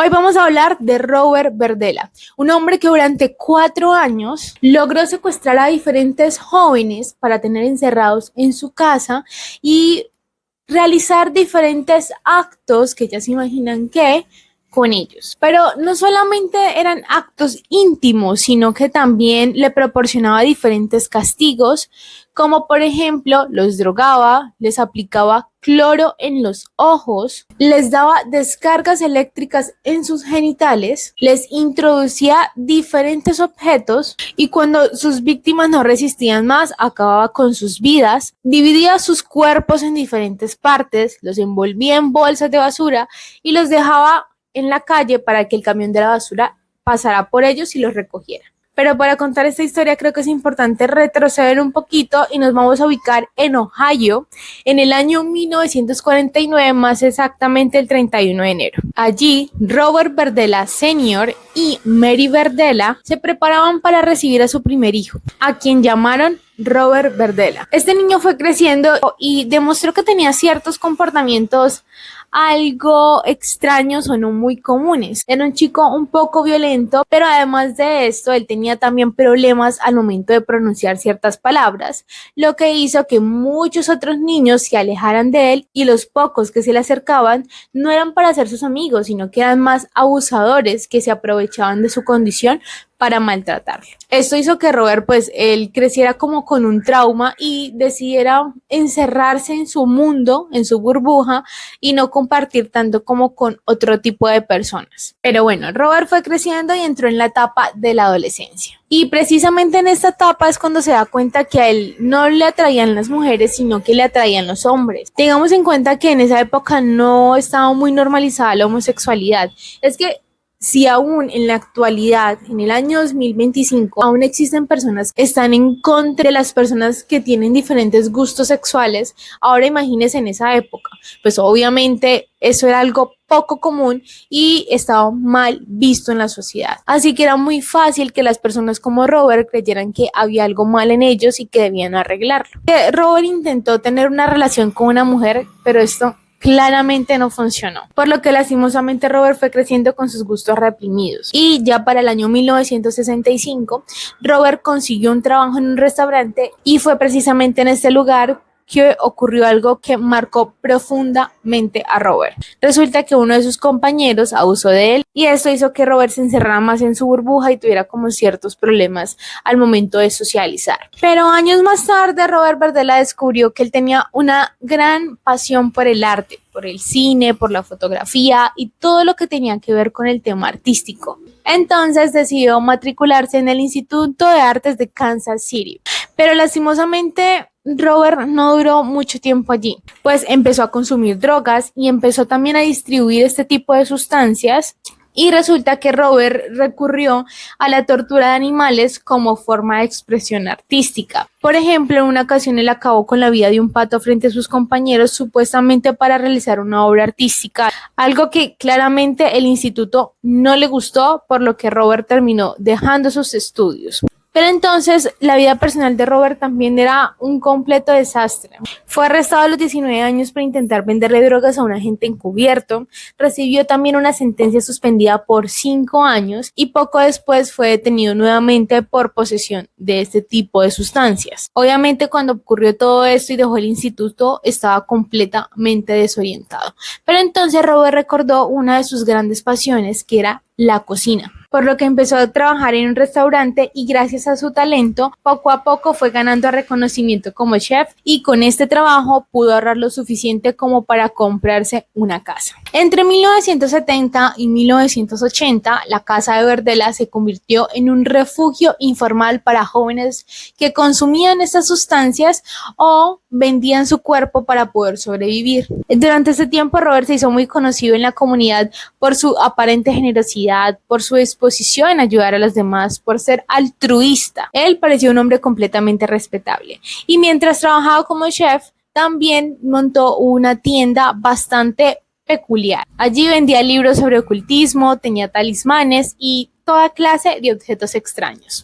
Hoy vamos a hablar de Robert Verdela, un hombre que durante 4 años logró secuestrar a diferentes jóvenes para tener encerrados en su casa y realizar diferentes actos que ya se imaginan que con ellos. Pero no solamente eran actos íntimos, sino que también le proporcionaba diferentes castigos, como por ejemplo los drogaba, les aplicaba cloro en los ojos, les daba descargas eléctricas en sus genitales, les introducía diferentes objetos y cuando sus víctimas no resistían más, acababa con sus vidas, dividía sus cuerpos en diferentes partes, los envolvía en bolsas de basura y los dejaba en la calle para que el camión de la basura pasara por ellos y los recogiera. Pero para contar esta historia creo que es importante retroceder un poquito y nos vamos a ubicar en Ohio en el año 1949, más exactamente el 31 de enero. Allí, Robert Verdela Sr. y Mary Verdela se preparaban para recibir a su primer hijo, a quien llamaron Robert Verdela. Este niño fue creciendo y demostró que tenía ciertos comportamientos algo extraños o no muy comunes. Era un chico un poco violento, pero además de esto, él tenía también problemas al momento de pronunciar ciertas palabras, lo que hizo que muchos otros niños se alejaran de él y los pocos que se le acercaban no eran para ser sus amigos, sino que eran más abusadores que se aprovechaban de su condición para maltratarlo. Esto hizo que Robert, pues, él creciera como con un trauma y decidiera encerrarse en su mundo, en su burbuja y no compartir tanto como con otro tipo de personas. Pero bueno, Robert fue creciendo y entró en la etapa de la adolescencia. Y precisamente en esta etapa es cuando se da cuenta que a él no le atraían las mujeres, sino que le atraían los hombres. Tengamos en cuenta que en esa época no estaba muy normalizada la homosexualidad. Es que si aún en la actualidad, en el año 2025, aún existen personas que están en contra de las personas que tienen diferentes gustos sexuales, ahora imagínense en esa época, pues obviamente eso era algo poco común y estaba mal visto en la sociedad. Así que era muy fácil que las personas como Robert creyeran que había algo mal en ellos y que debían arreglarlo. Robert intentó tener una relación con una mujer, pero esto claramente no funcionó, por lo que lastimosamente Robert fue creciendo con sus gustos reprimidos y ya para el año 1965 Robert consiguió un trabajo en un restaurante y fue precisamente en este lugar que ocurrió algo que marcó profundamente a Robert. Resulta que uno de sus compañeros abusó de él y esto hizo que Robert se encerrara más en su burbuja y tuviera como ciertos problemas al momento de socializar. Pero años más tarde Robert Verdela descubrió que él tenía una gran pasión por el arte, por el cine, por la fotografía y todo lo que tenía que ver con el tema artístico. Entonces decidió matricularse en el Instituto de Artes de Kansas City. Pero lastimosamente Robert no duró mucho tiempo allí, pues empezó a consumir drogas y empezó también a distribuir este tipo de sustancias. Y resulta que Robert recurrió a la tortura de animales como forma de expresión artística. Por ejemplo, en una ocasión él acabó con la vida de un pato frente a sus compañeros, supuestamente para realizar una obra artística, algo que claramente el instituto no le gustó, por lo que Robert terminó dejando sus estudios. Pero entonces la vida personal de Robert también era un completo desastre. Fue arrestado a los 19 años por intentar venderle drogas a un agente encubierto, recibió también una sentencia suspendida por 5 años y poco después fue detenido nuevamente por posesión de este tipo de sustancias. Obviamente cuando ocurrió todo esto y dejó el instituto estaba completamente desorientado. Pero entonces Robert recordó una de sus grandes pasiones, que era la cocina, por lo que empezó a trabajar en un restaurante y gracias a su talento, poco a poco fue ganando reconocimiento como chef y con este trabajo pudo ahorrar lo suficiente como para comprarse una casa. Entre 1970 y 1980, la casa de Verdela se convirtió en un refugio informal para jóvenes que consumían estas sustancias o vendían su cuerpo para poder sobrevivir. Durante este tiempo, Robert se hizo muy conocido en la comunidad por su aparente generosidad, por su disposición en ayudar a los demás, por ser altruista. Él parecía un hombre completamente respetable. Y mientras trabajaba como chef, también montó una tienda bastante peculiar. Allí vendía libros sobre ocultismo, tenía talismanes y toda clase de objetos extraños.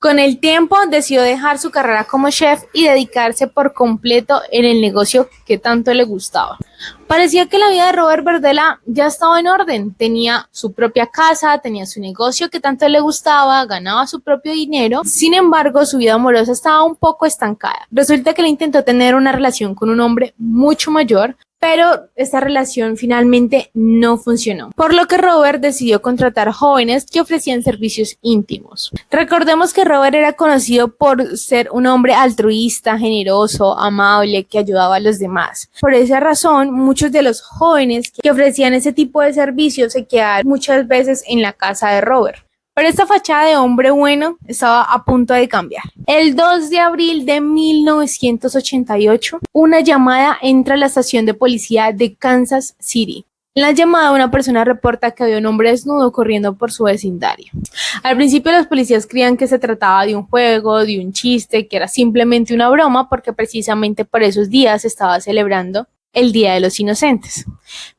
Con el tiempo decidió dejar su carrera como chef y dedicarse por completo en el negocio que tanto le gustaba. Parecía que la vida de Robert Verdela ya estaba en orden. Tenía su propia casa, tenía su negocio que tanto le gustaba, ganaba su propio dinero. Sin embargo, su vida amorosa estaba un poco estancada. Resulta que él intentó tener una relación con un hombre mucho mayor, pero esta relación finalmente no funcionó, por lo que Robert decidió contratar jóvenes que ofrecían servicios íntimos. Recordemos que Robert era conocido por ser un hombre altruista, generoso, amable, que ayudaba a los demás. Por esa razón, muchos de los jóvenes que ofrecían ese tipo de servicios se quedaron muchas veces en la casa de Robert. Pero esta fachada de hombre bueno estaba a punto de cambiar. El 2 de abril de 1988, una llamada entra a la estación de policía de Kansas City. En la llamada, una persona reporta que había un hombre desnudo corriendo por su vecindario. Al principio, los policías creían que se trataba de un juego, de un chiste, que era simplemente una broma, porque precisamente por esos días se estaba celebrando el Día de los Inocentes.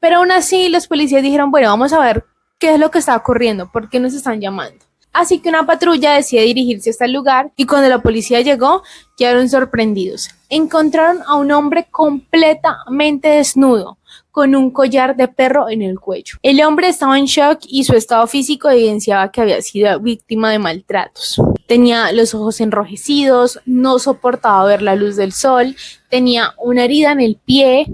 Pero aún así, los policías dijeron, bueno, vamos a ver qué es lo que está ocurriendo, por qué nos están llamando. Así que una patrulla decide dirigirse hasta el lugar y cuando la policía llegó, quedaron sorprendidos. Encontraron a un hombre completamente desnudo, con un collar de perro en el cuello. El hombre estaba en shock y su estado físico evidenciaba que había sido víctima de maltratos. Tenía los ojos enrojecidos, no soportaba ver la luz del sol, tenía una herida en el pie,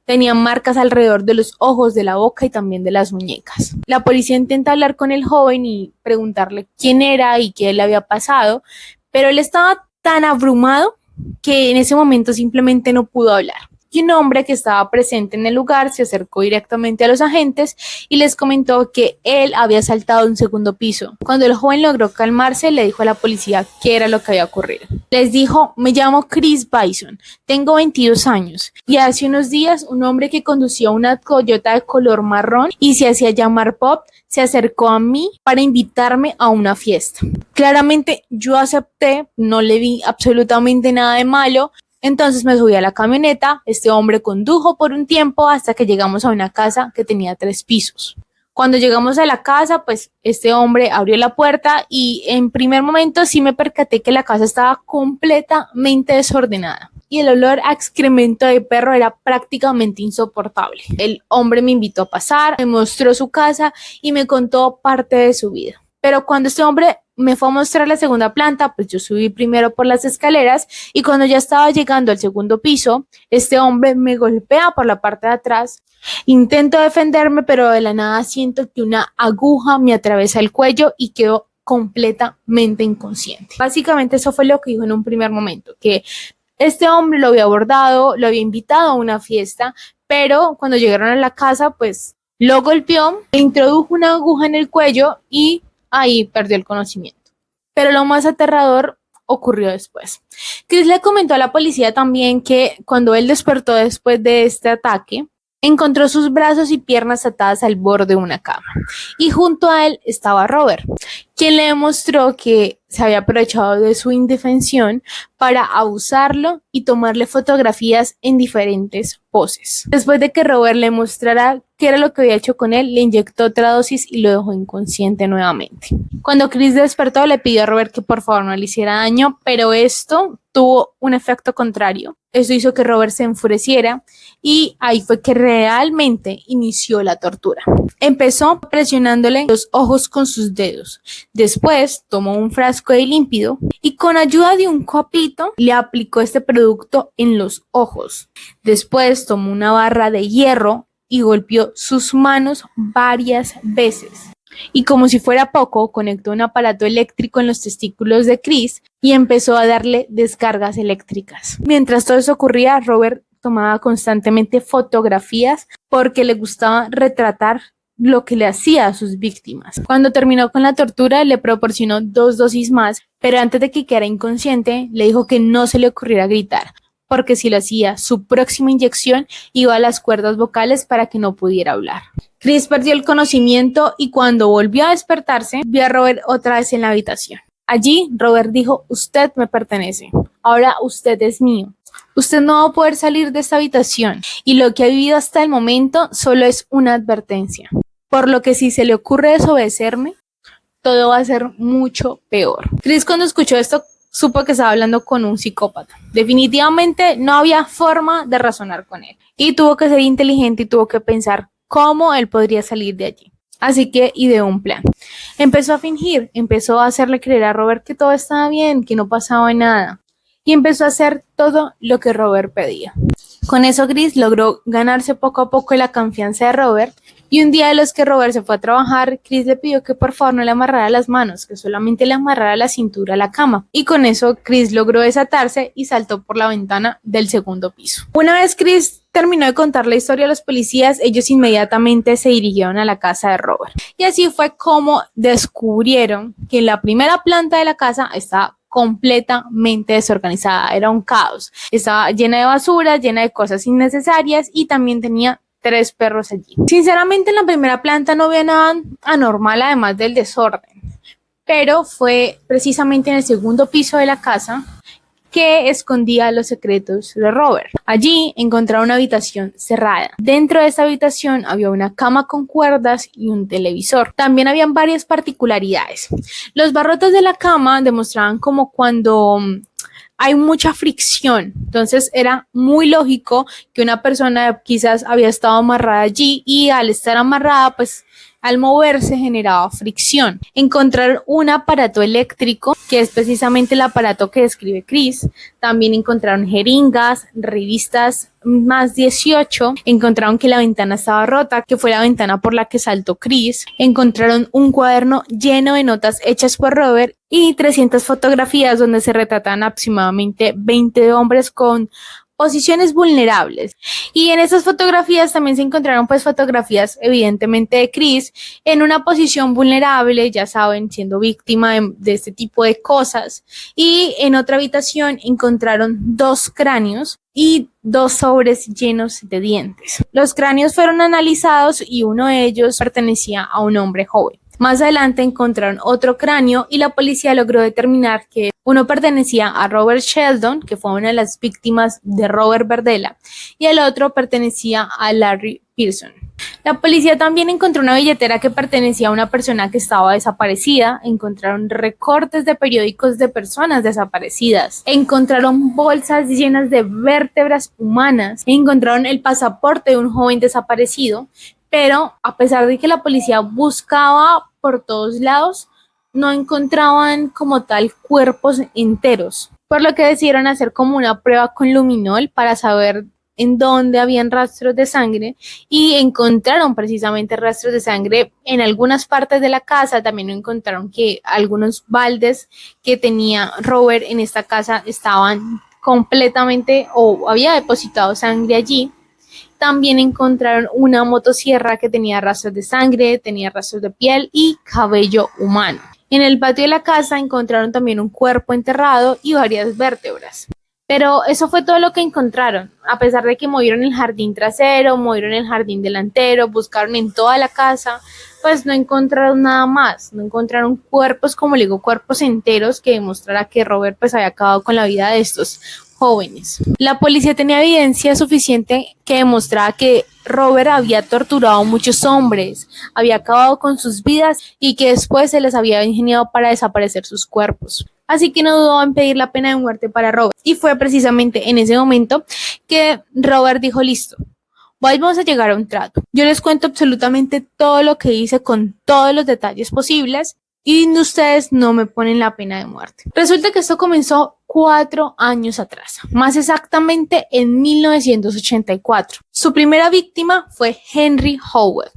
tenía marcas alrededor de los ojos, de la boca y también de las muñecas. La policía intenta hablar con el joven y preguntarle quién era y qué le había pasado, pero él estaba tan abrumado que en ese momento simplemente no pudo hablar. Y un hombre que estaba presente en el lugar se acercó directamente a los agentes y les comentó que él había saltado un segundo piso. Cuando el joven logró calmarse, le dijo a la policía qué era lo que había ocurrido. Les dijo, me llamo Chris Bison, tengo 22 años y hace unos días un hombre que conducía una Toyota de color marrón y se hacía llamar Pop se acercó a mí para invitarme a una fiesta. Claramente yo acepté, no le vi absolutamente nada de malo. Entonces me subí a la camioneta, este hombre condujo por un tiempo hasta que llegamos a una casa que tenía 3 pisos. Cuando llegamos a la casa, pues este hombre abrió la puerta y en primer momento sí me percaté que la casa estaba completamente desordenada y el olor a excremento de perro era prácticamente insoportable. El hombre me invitó a pasar, me mostró su casa y me contó parte de su vida. Pero cuando este hombre me fue a mostrar la segunda planta, pues yo subí primero por las escaleras y cuando ya estaba llegando al segundo piso, este hombre me golpea por la parte de atrás. Intento defenderme, pero de la nada siento que una aguja me atraviesa el cuello y quedo completamente inconsciente. Básicamente eso fue lo que dijo en un primer momento, que este hombre lo había abordado, lo había invitado a una fiesta, pero cuando llegaron a la casa, pues lo golpeó, le introdujo una aguja en el cuello y ahí perdió el conocimiento. Pero lo más aterrador ocurrió después. Chris le comentó a la policía también que cuando él despertó después de este ataque, encontró sus brazos y piernas atadas al borde de una cama. Y junto a él estaba Robert, quien le demostró que se había aprovechado de su indefensión para abusarlo y tomarle fotografías en diferentes poses. Después de que Robert le mostrara qué era lo que había hecho con él, le inyectó otra dosis y lo dejó inconsciente nuevamente. Cuando Chris despertó, le pidió a Robert que por favor no le hiciera daño, pero esto tuvo un efecto contrario. Esto hizo que Robert se enfureciera y ahí fue que realmente inició la tortura. Empezó presionándole los ojos con sus dedos. Después tomó un frasco de límpido y con ayuda de un copito le aplicó este producto en los ojos. Después tomó una barra de hierro y golpeó sus manos varias veces. Y como si fuera poco, conectó un aparato eléctrico en los testículos de Chris y empezó a darle descargas eléctricas. Mientras todo eso ocurría, Robert tomaba constantemente fotografías porque le gustaba retratar lo que le hacía a sus víctimas. Cuando terminó con la tortura, le proporcionó 2 dosis más, pero antes de que quedara inconsciente, le dijo que no se le ocurriera gritar, porque si lo hacía, su próxima inyección iba a las cuerdas vocales para que no pudiera hablar. Chris perdió el conocimiento y cuando volvió a despertarse, vio a Robert otra vez en la habitación. Allí, Robert dijo, usted me pertenece, ahora usted es mío. Usted no va a poder salir de esta habitación y lo que ha vivido hasta el momento solo es una advertencia. Por lo que si se le ocurre desobedecerme, todo va a ser mucho peor. Chris, cuando escuchó esto, supo que estaba hablando con un psicópata. Definitivamente no había forma de razonar con él. Y tuvo que ser inteligente y tuvo que pensar cómo él podría salir de allí. Así que ideó un plan. Empezó a fingir, empezó a hacerle creer a Robert que todo estaba bien, que no pasaba nada. Y empezó a hacer todo lo que Robert pedía. Con eso, Chris logró ganarse poco a poco la confianza de Robert. Y un día de los que Robert se fue a trabajar, Chris le pidió que por favor no le amarrara las manos, que solamente le amarrara la cintura a la cama. Y con eso Chris logró desatarse y saltó por la ventana del segundo piso. Una vez Chris terminó de contar la historia a los policías, ellos inmediatamente se dirigieron a la casa de Robert. Y así fue como descubrieron que en la primera planta de la casa estaba completamente desorganizada, era un caos. Estaba llena de basura, llena de cosas innecesarias y también tenía 3 perros allí. Sinceramente, en la primera planta no había nada anormal además del desorden, pero fue precisamente en el segundo piso de la casa que escondía los secretos de Robert. Allí encontraron una habitación cerrada. Dentro de esta habitación había una cama con cuerdas y un televisor. También habían varias particularidades. Los barrotes de la cama demostraban como cuando hay mucha fricción, entonces era muy lógico que una persona quizás había estado amarrada allí y al estar amarrada, pues al moverse generaba fricción. Encontraron un aparato eléctrico, que es precisamente el aparato que describe Chris. También encontraron jeringas, revistas más 18. Encontraron que la ventana estaba rota, que fue la ventana por la que saltó Chris. Encontraron un cuaderno lleno de notas hechas por Robert y 300 fotografías donde se retratan aproximadamente 20 hombres con posiciones vulnerables. Y en esas fotografías también se encontraron pues fotografías evidentemente de Chris en una posición vulnerable, ya saben, siendo víctima de este tipo de cosas. Y en otra habitación encontraron 2 cráneos y 2 sobres llenos de dientes. Los cráneos fueron analizados y uno de ellos pertenecía a un hombre joven. Más adelante encontraron otro cráneo y la policía logró determinar que uno pertenecía a Robert Sheldon, que fue una de las víctimas de Robert Berdella, y el otro pertenecía a Larry Pearson. La policía también encontró una billetera que pertenecía a una persona que estaba desaparecida. Encontraron recortes de periódicos de personas desaparecidas. Encontraron bolsas llenas de vértebras humanas. Encontraron el pasaporte de un joven desaparecido. Pero a pesar de que la policía buscaba por todos lados, no encontraban como tal cuerpos enteros, por lo que decidieron hacer como una prueba con luminol para saber en dónde habían rastros de sangre y encontraron precisamente rastros de sangre en algunas partes de la casa. También encontraron que algunos baldes que tenía Robert en esta casa estaban completamente o había depositado sangre allí. También encontraron una motosierra que tenía rastros de sangre, tenía rastros de piel y cabello humano. En el patio de la casa encontraron también un cuerpo enterrado y varias vértebras. Pero eso fue todo lo que encontraron. A pesar de que movieron el jardín trasero, movieron el jardín delantero, buscaron en toda la casa, pues no encontraron nada más. No encontraron cuerpos, como le digo, cuerpos enteros que demostrara que Robert pues había acabado con la vida de estos jóvenes. La policía tenía evidencia suficiente que demostraba que Robert había torturado a muchos hombres, había acabado con sus vidas y que después se les había ingeniado para desaparecer sus cuerpos. Así que no dudó en pedir la pena de muerte para Robert. Y fue precisamente en ese momento que Robert dijo: listo, vamos a llegar a un trato. Yo les cuento absolutamente todo lo que hice con todos los detalles posibles y ustedes no me ponen la pena de muerte. Resulta que esto comenzó 4 años atrás, más exactamente en 1984. Su primera víctima fue Henry Howell.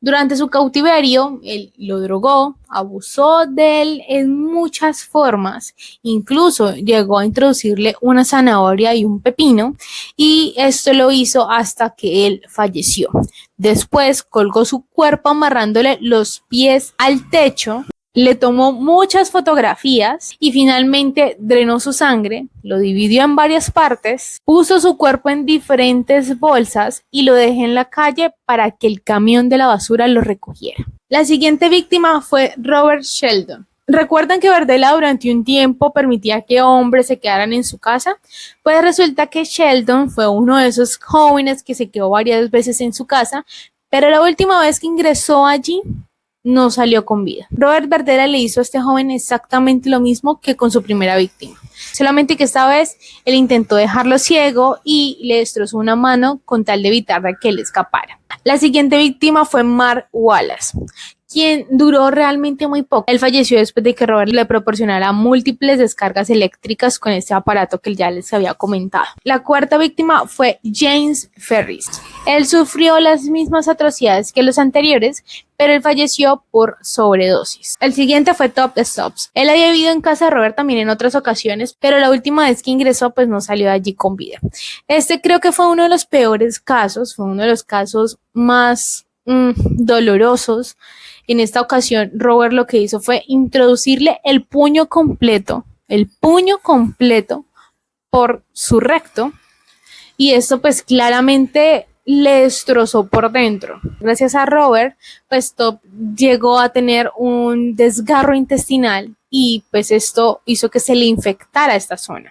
Durante su cautiverio, él lo drogó, abusó de él en muchas formas, incluso llegó a introducirle una zanahoria y un pepino, y esto lo hizo hasta que él falleció. Después colgó su cuerpo amarrándole los pies al techo. Le tomó muchas fotografías y finalmente drenó su sangre, lo dividió en varias partes, puso su cuerpo en diferentes bolsas y lo dejó en la calle para que el camión de la basura lo recogiera. La siguiente víctima fue Robert Sheldon. ¿Recuerdan que Berdella durante un tiempo permitía que hombres se quedaran en su casa? Pues resulta que Sheldon fue uno de esos jóvenes que se quedó varias veces en su casa, pero la última vez que ingresó allí no salió con vida. Robert Verdela le hizo a este joven exactamente lo mismo que con su primera víctima, solamente que esta vez él intentó dejarlo ciego y le destrozó una mano con tal de evitar que él escapara. La siguiente víctima fue Mark Wallace, quien duró realmente muy poco. Él falleció después de que Robert le proporcionara múltiples descargas eléctricas con este aparato que ya les había comentado. La cuarta víctima fue James Ferris. Él sufrió las mismas atrocidades que los anteriores, pero él falleció por sobredosis. El siguiente fue Top Stops. Él había vivido en casa de Robert también en otras ocasiones, pero la última vez que ingresó pues no salió de allí con vida. Este creo que fue uno de los peores casos, fue uno de los casos más dolorosos. En esta ocasión, Robert lo que hizo fue introducirle el puño completo por su recto, y esto pues claramente le destrozó por dentro. Gracias a Robert, pues Top llegó a tener un desgarro intestinal y pues esto hizo que se le infectara esta zona.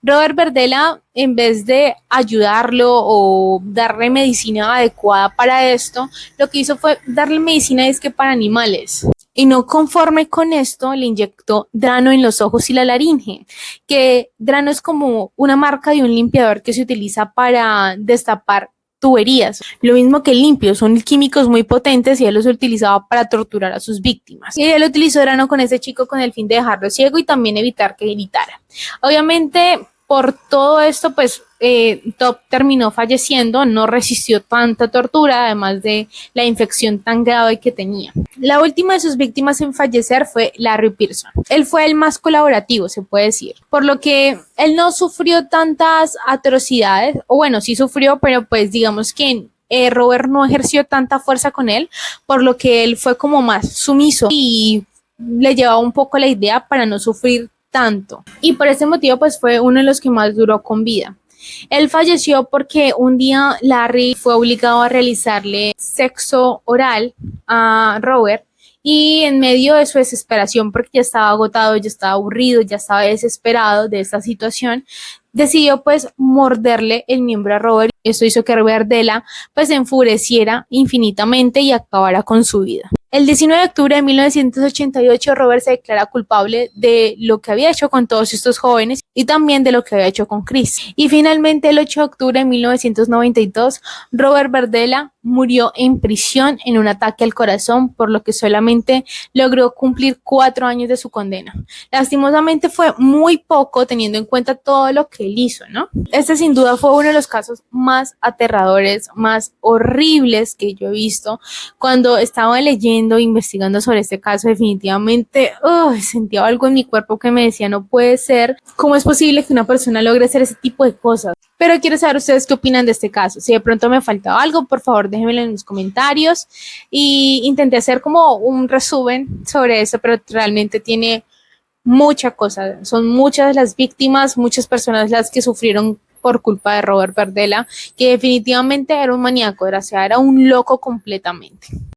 Robert Verdela, en vez de ayudarlo o darle medicina adecuada para esto, lo que hizo fue darle medicina para animales. Y no conforme con esto, le inyectó Drano en los ojos y la laringe, que Drano es como una marca de un limpiador que se utiliza para destapar tuberías, lo mismo que el limpio, son químicos muy potentes y él los utilizaba para torturar a sus víctimas. Y él utilizó Drano con ese chico con el fin de dejarlo ciego y también evitar que gritara. Obviamente, por todo esto, pues Top terminó falleciendo, no resistió tanta tortura, además de la infección tan grave que tenía. La última de sus víctimas en fallecer fue Larry Pearson. Él fue el más colaborativo, se puede decir, por lo que él no sufrió tantas atrocidades, o bueno, sí sufrió, pero pues digamos que Robert no ejerció tanta fuerza con él, por lo que él fue como más sumiso y le llevaba un poco la idea para no sufrir tanto. Y por ese motivo pues fue uno de los que más duró con vida. Él falleció porque un día Larry fue obligado a realizarle sexo oral a Robert y en medio de su desesperación, porque ya estaba agotado, ya estaba aburrido, ya estaba desesperado de esta situación, decidió pues morderle el miembro a Robert. Esto hizo que Verdela pues se enfureciera infinitamente y acabara con su vida. El 19 de octubre de 1988, Robert se declara culpable de lo que había hecho con todos estos jóvenes y también de lo que había hecho con Chris. Y finalmente, el 8 de octubre de 1992, Robert Verdela murió en prisión en un ataque al corazón, por lo que solamente logró cumplir 4 años de su condena. Lastimosamente fue muy poco teniendo en cuenta todo lo que él hizo, ¿no? Este sin duda fue uno de los casos más aterradores, más horribles que yo he visto. Cuando estaba leyendo, investigando sobre este caso, definitivamente sentía algo en mi cuerpo que me decía, no puede ser, ¿cómo es posible que una persona logre hacer ese tipo de cosas? Pero quiero saber ustedes qué opinan de este caso. Si de pronto me faltaba algo, por favor déjenmelo en los comentarios. Y intenté hacer como un resumen sobre eso, pero realmente tiene mucha cosa. Son muchas las víctimas, muchas personas las que sufrieron por culpa de Robert Verdela, que definitivamente era un maníaco, era un loco completamente.